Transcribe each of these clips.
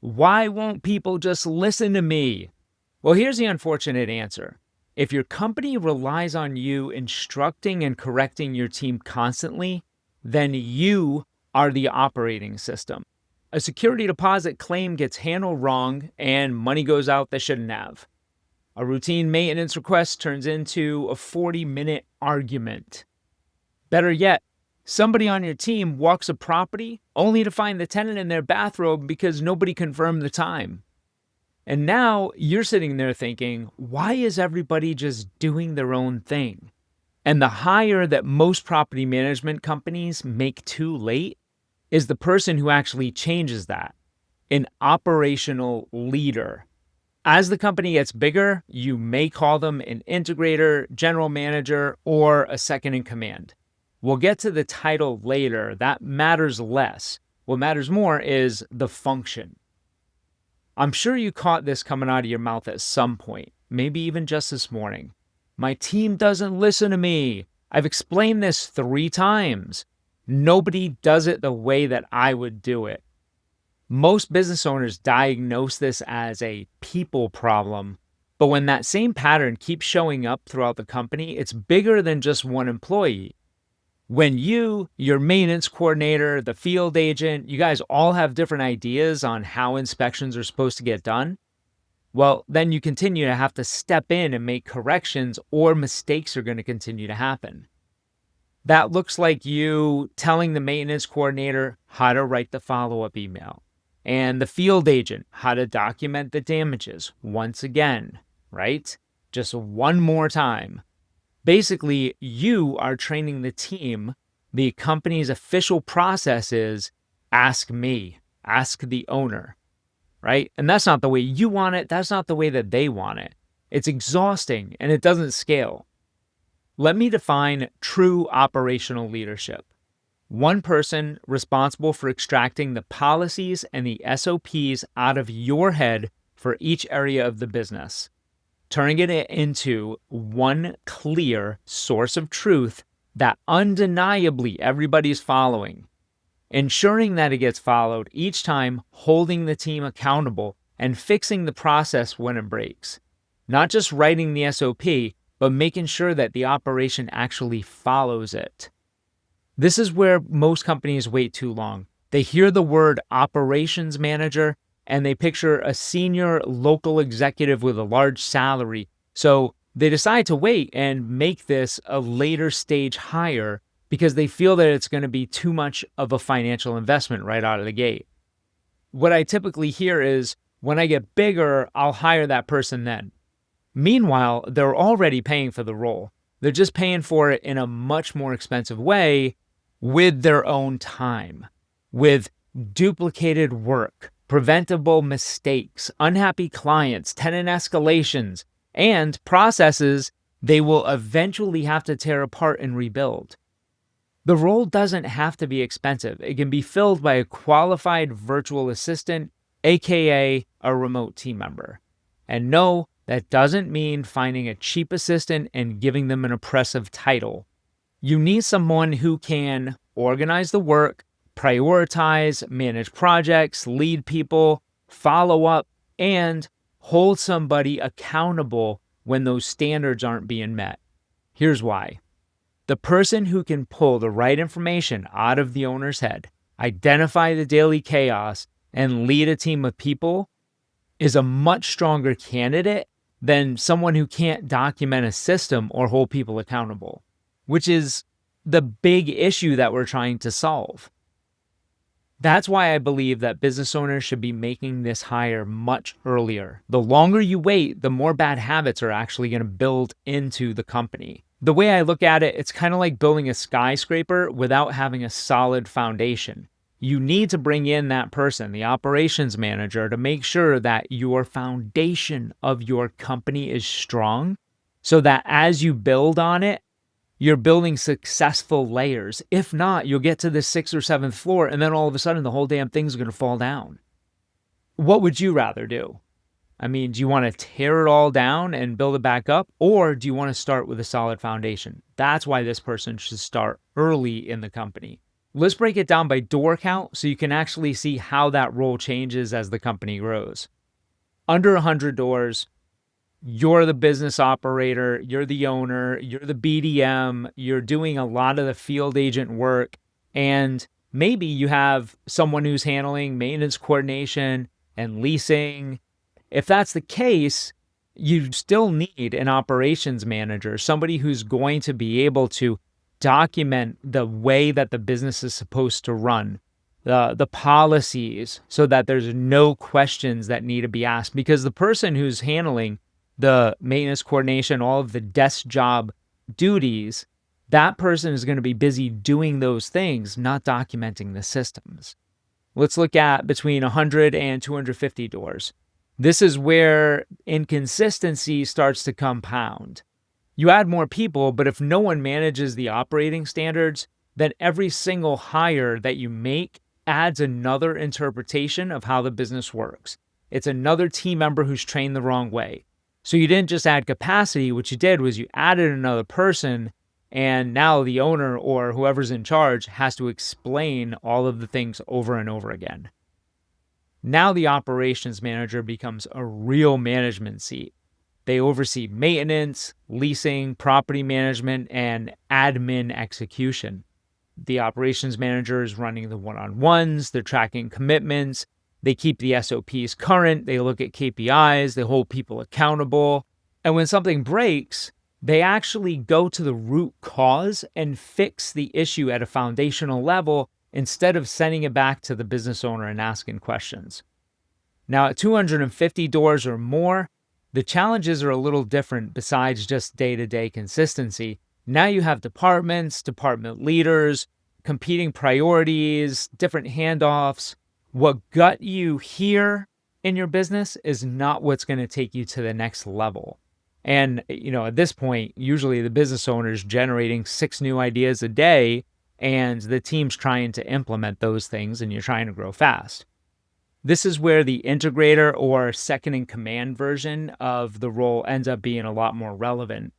Why won't people just listen to me? Well, here's the unfortunate answer. If your company relies on you instructing and correcting your team constantly, then you are the operating system. A security deposit claim gets handled wrong and money goes out that shouldn't have. A routine maintenance request turns into a 40-minute argument. Better yet, somebody on your team walks a property only to find the tenant in their bathrobe because nobody confirmed the time. And now you're sitting there thinking, why is everybody just doing their own thing? And the hire that most property management companies make too late is the person who actually changes that, an operational leader. As the company gets bigger, you may call them an integrator, general manager, or a second in command. We'll get to the title later. That matters less. What matters more is the function. I'm sure you caught this coming out of your mouth at some point, maybe even just this morning. My team doesn't listen to me. I've explained this 3 times. Nobody does it the way that I would do it. Most business owners diagnose this as a people problem, but when that same pattern keeps showing up throughout the company, it's bigger than just one employee. When you, your maintenance coordinator, the field agent, you guys all have different ideas on how inspections are supposed to get done, well, then you continue to have to step in and make corrections or mistakes are going to continue to happen. That looks like you telling the maintenance coordinator how to write the follow-up email and the field agent how to document the damages once again, right? Just one more time. Basically, you are training the team. The company's official process is ask me, ask the owner, right? And that's not the way you want it. That's not the way that they want it. It's exhausting and it doesn't scale. Let me define true operational leadership. One person responsible for extracting the policies and the SOPs out of your head for each area of the business, turning it into one clear source of truth that undeniably everybody's following, ensuring that it gets followed each time, holding the team accountable and fixing the process when it breaks. Not just writing the SOP, but making sure that the operation actually follows it. This is where most companies wait too long. They hear the word operations manager and they picture a senior local executive with a large salary. So they decide to wait and make this a later stage hire because they feel that it's going to be too much of a financial investment right out of the gate. What I typically hear is, when I get bigger, I'll hire that person then. Meanwhile, they're already paying for the role. They're just paying for it in a much more expensive way with their own time, with duplicated work, preventable mistakes, unhappy clients, tenant escalations, and processes they will eventually have to tear apart and rebuild. The role doesn't have to be expensive. It can be filled by a qualified virtual assistant, aka a remote team member. And no, that doesn't mean finding a cheap assistant and giving them an oppressive title. You need someone who can organize the work, prioritize, manage projects, lead people, follow up, and hold somebody accountable when those standards aren't being met. Here's why. The person who can pull the right information out of the owner's head, identify the daily chaos, and lead a team of people is a much stronger candidate than someone who can't document a system or hold people accountable, which is the big issue that we're trying to solve. That's why I believe that business owners should be making this hire much earlier. The longer you wait, the more bad habits are actually going to build into the company. The way I look at it, it's kind of like building a skyscraper without having a solid foundation. You need to bring in that person, the operations manager, to make sure that your foundation of your company is strong so that as you build on it, you're building successful layers. If not, you'll get to the 6th or 7th floor and then all of a sudden the whole damn thing's going to fall down. What would you rather do? I mean, do you want to tear it all down and build it back up? Or do you want to start with a solid foundation? That's why this person should start early in the company. Let's break it down by door count so you can actually see how that role changes as the company grows. Under 100 doors, you're the business operator, you're the owner, you're the BDM, you're doing a lot of the field agent work, and maybe you have someone who's handling maintenance coordination and leasing. If that's the case, you still need an operations manager, somebody who's going to be able to document the way that the business is supposed to run, the policies, so that there's no questions that need to be asked. Because the person who's handling the maintenance coordination, all of the desk job duties, that person is going to be busy doing those things, not documenting the systems. Let's look at between 100 and 250 doors. This is where inconsistency starts to compound. You add more people, but if no one manages the operating standards, then every single hire that you make adds another interpretation of how the business works. It's another team member who's trained the wrong way. So you didn't just add capacity. What you did was you added another person, and now the owner or whoever's in charge has to explain all of the things over and over again. Now the operations manager becomes a real management seat. They oversee maintenance, leasing, property management, and admin execution. The operations manager is running the one-on-ones, they're tracking commitments, they keep the SOPs current, they look at KPIs, they hold people accountable. And when something breaks, they actually go to the root cause and fix the issue at a foundational level instead of sending it back to the business owner and asking questions. Now, at 250 doors or more, the challenges are a little different besides just day-to-day consistency. Now you have departments, department leaders, competing priorities, different handoffs. What got you here in your business is not what's going to take you to the next level. And, at this point, usually the business owner is generating 6 new ideas a day, and the team's trying to implement those things, and you're trying to grow fast. This is where the integrator or second in command version of the role ends up being a lot more relevant.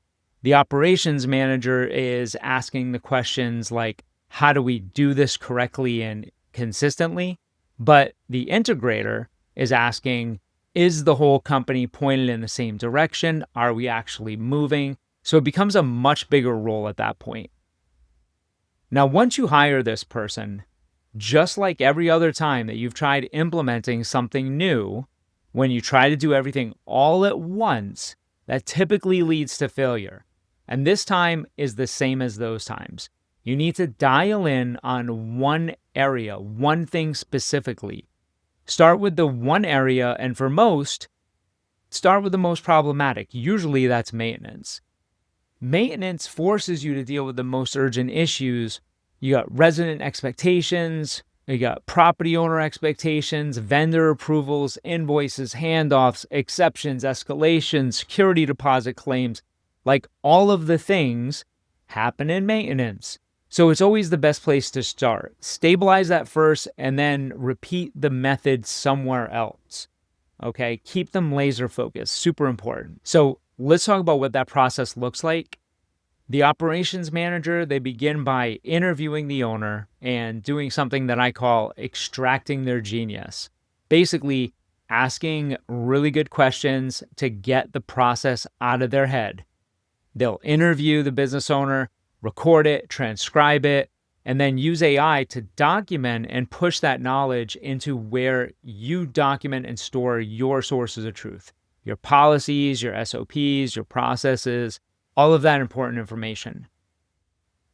The operations manager is asking the questions like, how do we do this correctly and consistently? But the integrator is asking, is the whole company pointed in the same direction? Are we actually moving? So it becomes a much bigger role at that point. Now, once you hire this person, just like every other time that you've tried implementing something new, when you try to do everything all at once, that typically leads to failure. And this time is the same as those times. You need to dial in on one area, one thing specifically. Start with the one area, and for most, start with the most problematic. Usually that's maintenance. Maintenance forces you to deal with the most urgent issues. You got resident expectations, you got property owner expectations, vendor approvals, invoices, handoffs, exceptions, escalations, security deposit claims. Like all of the things happen in maintenance. So it's always the best place to start. Stabilize that first and then repeat the method somewhere else. Okay, keep them laser focused, super important. So let's talk about what that process looks like. The operations manager, they begin by interviewing the owner and doing something that I call extracting their genius. Basically, asking really good questions to get the process out of their head. They'll interview the business owner, record it, transcribe it, and then use AI to document and push that knowledge into where you document and store your sources of truth, your policies, your SOPs, your processes, all of that important information.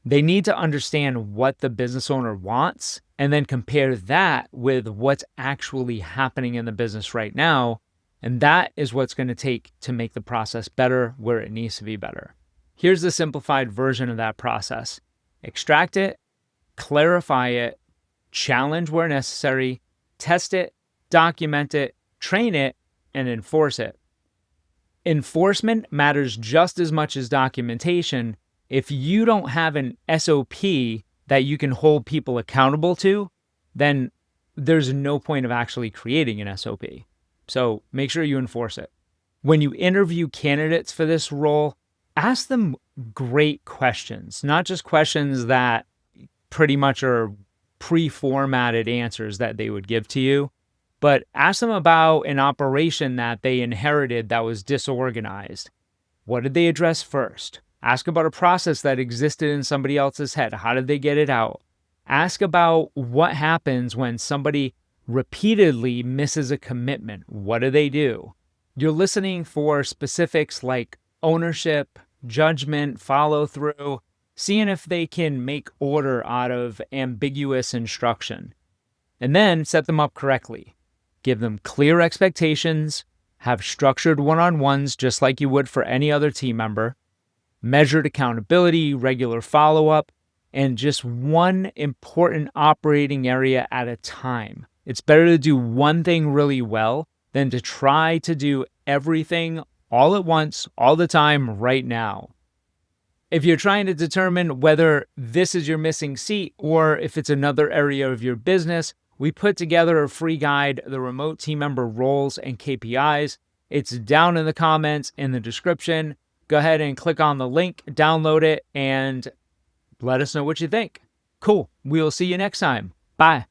They need to understand what the business owner wants and then compare that with what's actually happening in the business right now. And that is what's going to take to make the process better where it needs to be better. Here's the simplified version of that process. Extract it, clarify it, challenge where necessary, test it, document it, train it, and enforce it. Enforcement matters just as much as documentation. If you don't have an SOP that you can hold people accountable to, then there's no point of actually creating an SOP. So make sure you enforce it. When you interview candidates for this role, ask them great questions, not just questions that pretty much are pre-formatted answers that they would give to you, but ask them about an operation that they inherited that was disorganized. What did they address first? Ask about a process that existed in somebody else's head. How did they get it out? Ask about what happens when somebody repeatedly misses a commitment. What do they do? You're listening for specifics like ownership, judgment, follow through, seeing if they can make order out of ambiguous instruction. And then set them up correctly. Give them clear expectations, have structured one-on-ones just like you would for any other team member, measured accountability, regular follow-up, and just one important operating area at a time. It's better to do one thing really well than to try to do everything all at once, all the time, right now. If you're trying to determine whether this is your missing seat or if it's another area of your business, we put together a free guide, the remote team member roles and KPIs. It's down in the comments in the description. Go ahead and click on the link, download it, and let us know what you think. Cool. We'll see you next time. Bye.